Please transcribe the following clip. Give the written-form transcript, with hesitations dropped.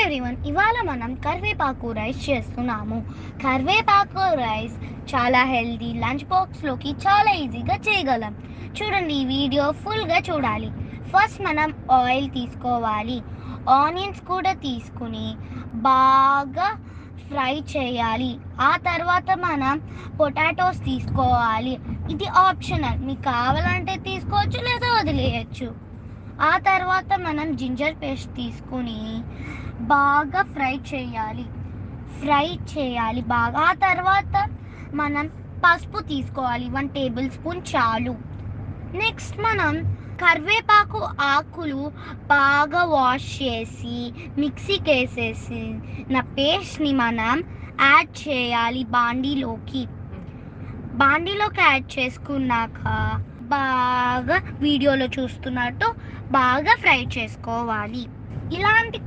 Everyone, ఇవాళ మనం కరివేపాకు రైస్ చేస్తున్నాము. కరివేపాకు రైస్ చాలా హెల్దీ, లంచ్ బాక్స్లోకి చాలా ఈజీగా చేయగలం. చూడండి, ఈ వీడియో ఫుల్గా చూడాలి. ఫస్ట్ మనం ఆయిల్ తీసుకోవాలి. ఆనియన్స్ కూడా తీసుకుని బాగా ఫ్రై చేయాలి. ఆ తర్వాత మనం పొటాటోస్ తీసుకోవాలి. ఇది ఆప్షనల్, మీకు కావాలంటే తీసుకోవచ్చు లేదా వదిలేయచ్చు. ఆ తర్వాత మనం జింజర్ పేస్ట్ తీసుకుని బాగా ఫ్రై చేయాలి బాగా. ఆ తర్వాత మనం పసుపు తీసుకోవాలి, 1 టేబుల్ స్పూన్ చాలు. నెక్స్ట్ మనం కరివేపాకు ఆకులు బాగా వాష్ చేసి మిక్సీకి వేసేసి నా పేస్ట్ని మనం యాడ్ చేయాలి బాండీలోకి యాడ్ చేసుకున్నాక బాగా వీడియోలో చూస్తున్నట్టు బాగా ఫ్రై చేసుకోవాలి. ఇలాంటి